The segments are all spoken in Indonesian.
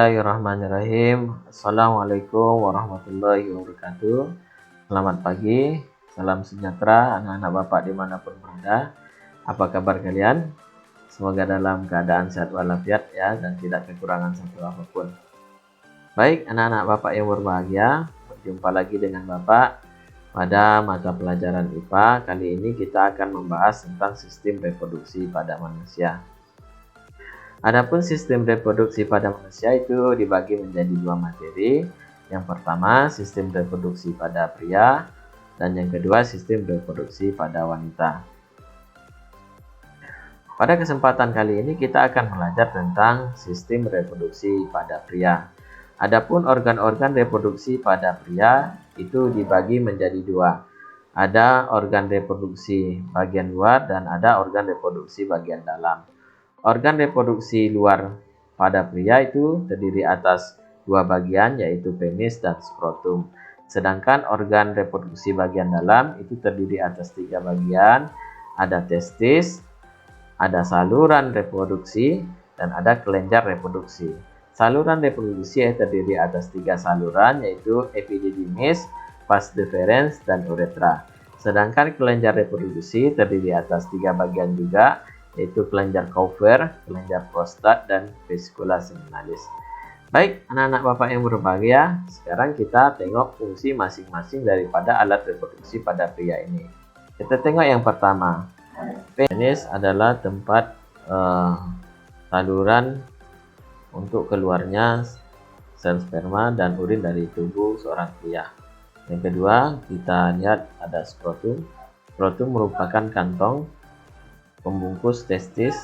Bismillahirrahmanirrahim. Assalamualaikum warahmatullahi wabarakatuh. Selamat pagi, salam sejahtera anak-anak Bapak dimanapun berada. Apa kabar kalian? Semoga dalam keadaan sehat walafiat ya, dan tidak kekurangan satu apapun. Baik anak-anak Bapak yang berbahagia, berjumpa lagi dengan Bapak pada mata pelajaran IPA. Kali ini kita akan membahas tentang sistem reproduksi pada manusia. Adapun sistem reproduksi pada manusia itu dibagi menjadi dua materi. Yang pertama, sistem reproduksi pada pria, dan yang kedua, sistem reproduksi pada wanita. Pada kesempatan kali ini kita akan belajar tentang sistem reproduksi pada pria. Adapun organ-organ reproduksi pada pria itu dibagi menjadi dua. Ada organ reproduksi bagian luar dan ada organ reproduksi bagian dalam. Organ reproduksi luar pada pria itu terdiri atas dua bagian, yaitu penis dan skrotum. Sedangkan organ reproduksi bagian dalam itu terdiri atas tiga bagian, ada testis, ada saluran reproduksi, dan ada kelenjar reproduksi. Saluran reproduksi terdiri atas tiga saluran, yaitu epididymis, vas deferens, dan uretra. Sedangkan kelenjar reproduksi terdiri atas tiga bagian juga, yaitu kelenjar Cowper, kelenjar prostat, dan vesicula seminalis. Baik anak-anak Bapak yang berbahagia, sekarang kita tengok fungsi masing-masing daripada alat reproduksi pada pria ini. Kita tengok yang pertama. Penis adalah tempat saluran untuk keluarnya sel sperma dan urin dari tubuh seorang pria. Yang kedua, kita lihat ada skrotum. Skrotum merupakan kantong pembungkus testis,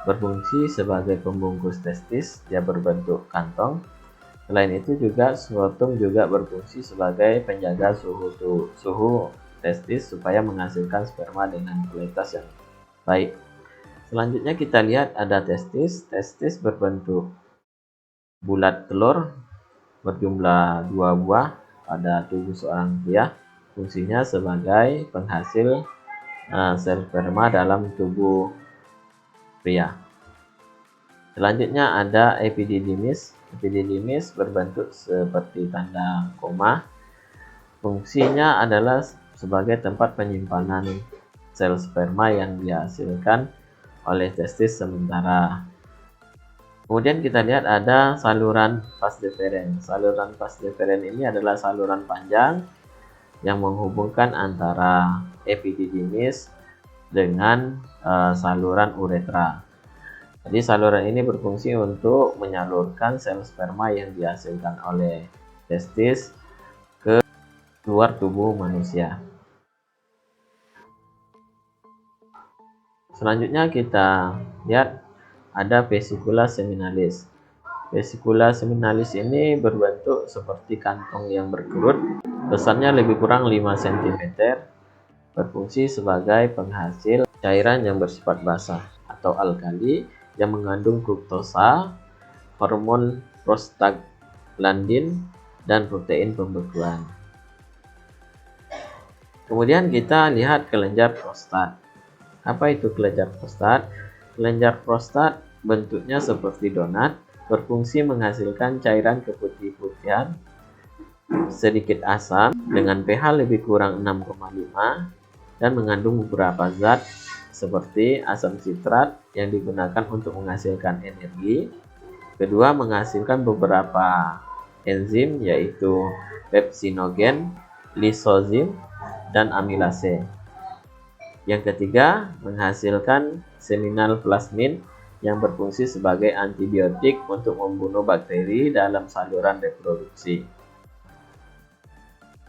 berfungsi sebagai pembungkus testis, dia berbentuk kantong. Selain itu juga skrotum juga berfungsi sebagai penjaga suhu testis supaya menghasilkan sperma dengan kualitas yang baik. Selanjutnya kita lihat ada testis. Testis berbentuk bulat telur berjumlah 2 buah pada tubuh seorang pria. Fungsinya sebagai penghasil sel sperma dalam tubuh pria. Selanjutnya ada epididymis. Epididymis berbentuk seperti tanda koma. Fungsinya adalah sebagai tempat penyimpanan sel sperma yang dihasilkan oleh testis sementara. Kemudian kita lihat ada saluran vas deferens. Saluran vas deferens ini adalah saluran panjang yang menghubungkan antara epididymis dengan saluran uretra. Jadi saluran ini berfungsi untuk menyalurkan sel sperma yang dihasilkan oleh testis ke luar tubuh manusia. Selanjutnya kita lihat ada vesicula seminalis. Vesicula seminalis ini berbentuk seperti kantong yang berkerut. Besarnya lebih kurang 5 cm, berfungsi sebagai penghasil cairan yang bersifat basah atau alkali yang mengandung fruktosa, hormon prostaglandin, dan protein pembekuan. Kemudian kita lihat kelenjar prostat. Apa itu kelenjar prostat? Kelenjar prostat bentuknya seperti donat, berfungsi menghasilkan cairan keputih-putihan sedikit asam dengan pH lebih kurang 6,5 dan mengandung beberapa zat seperti asam sitrat yang digunakan untuk menghasilkan energi. Kedua, menghasilkan beberapa enzim yaitu pepsinogen, lisozim, dan amilase. Yang ketiga, menghasilkan seminal plasmin yang berfungsi sebagai antibiotik untuk membunuh bakteri dalam saluran reproduksi.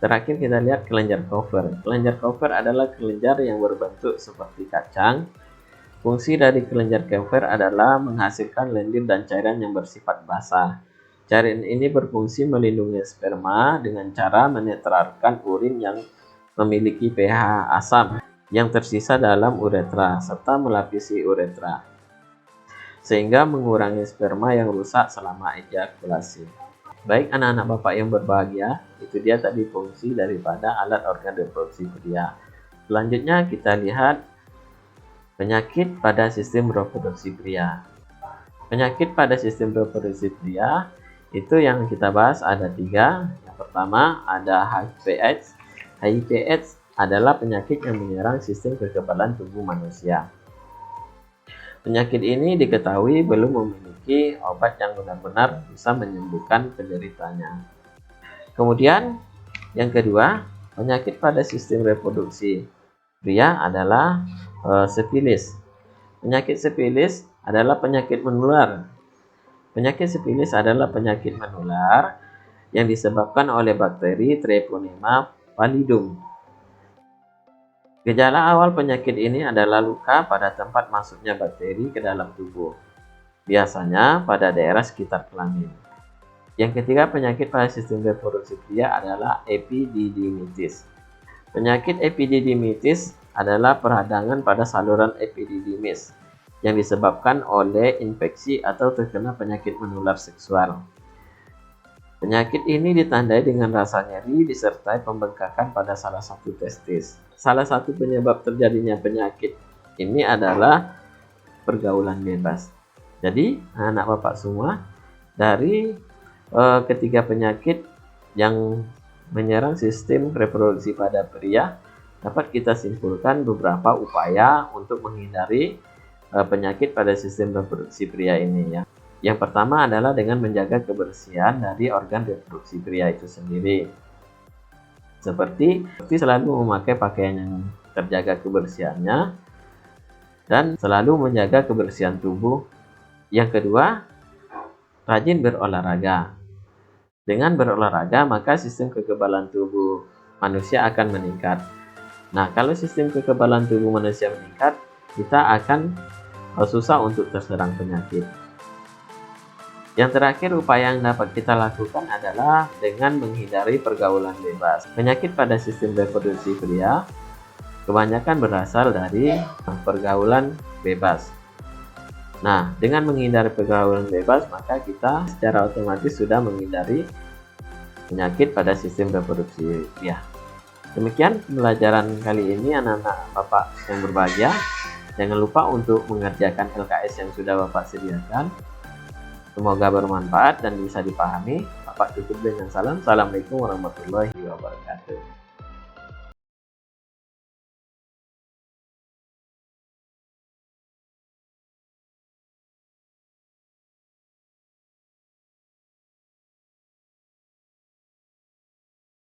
Terakhir kita lihat kelenjar Cowper. Kelenjar Cowper adalah kelenjar yang berbentuk seperti kacang. Fungsi dari kelenjar Cowper adalah menghasilkan lendir dan cairan yang bersifat basah. Cairan ini berfungsi melindungi sperma dengan cara menetralkan urin yang memiliki pH asam yang tersisa dalam uretra serta melapisi uretra, sehingga mengurangi sperma yang rusak selama ejakulasi. Baik anak-anak Bapak yang berbahagia, itu dia tadi fungsi daripada alat organ reproduksi pria. Selanjutnya kita lihat penyakit pada sistem reproduksi pria. Penyakit pada sistem reproduksi pria itu yang kita bahas ada 3. Yang pertama ada HIV/AIDS. HIV/AIDS adalah penyakit yang menyerang sistem kekebalan tubuh manusia. Penyakit ini diketahui belum memiliki obat yang benar-benar bisa menyembuhkan penderitanya. Kemudian yang kedua, penyakit pada sistem reproduksi pria adalah sifilis. Penyakit sifilis adalah penyakit menular. Penyakit sifilis adalah penyakit menular yang disebabkan oleh bakteri Treponema pallidum. Gejala awal penyakit ini adalah luka pada tempat masuknya bakteri ke dalam tubuh, biasanya pada daerah sekitar kelamin. Yang ketiga, penyakit pada sistem reproduksi pria adalah epididymitis. Penyakit epididymitis adalah peradangan pada saluran epididymis yang disebabkan oleh infeksi atau terkena penyakit menular seksual. Penyakit ini ditandai dengan rasa nyeri disertai pembengkakan pada salah satu testis. Salah satu penyebab terjadinya penyakit ini adalah pergaulan bebas. Jadi, anak bapak semua, dari ketiga penyakit yang menyerang sistem reproduksi pada pria, dapat kita simpulkan beberapa upaya untuk menghindari penyakit pada sistem reproduksi pria ini ya. Yang pertama adalah dengan menjaga kebersihan dari organ reproduksi pria itu sendiri. Seperti selalu memakai pakaian yang terjaga kebersihannya dan selalu menjaga kebersihan tubuh. Yang kedua, rajin berolahraga. Dengan berolahraga, maka sistem kekebalan tubuh manusia akan meningkat. Nah, kalau sistem kekebalan tubuh manusia meningkat, kita akan susah untuk terserang penyakit. Yang terakhir, upaya yang dapat kita lakukan adalah dengan menghindari pergaulan bebas. Penyakit pada sistem reproduksi pria kebanyakan berasal dari pergaulan bebas. Nah, dengan menghindari pergaulan bebas, maka kita secara otomatis sudah menghindari penyakit pada sistem reproduksi pria. Demikian pembelajaran kali ini anak-anak bapak yang berbahagia. Jangan lupa untuk mengerjakan LKS yang sudah bapak sediakan. Semoga bermanfaat dan bisa dipahami. Bapak tutup dengan salam. Assalamualaikum warahmatullahi wabarakatuh.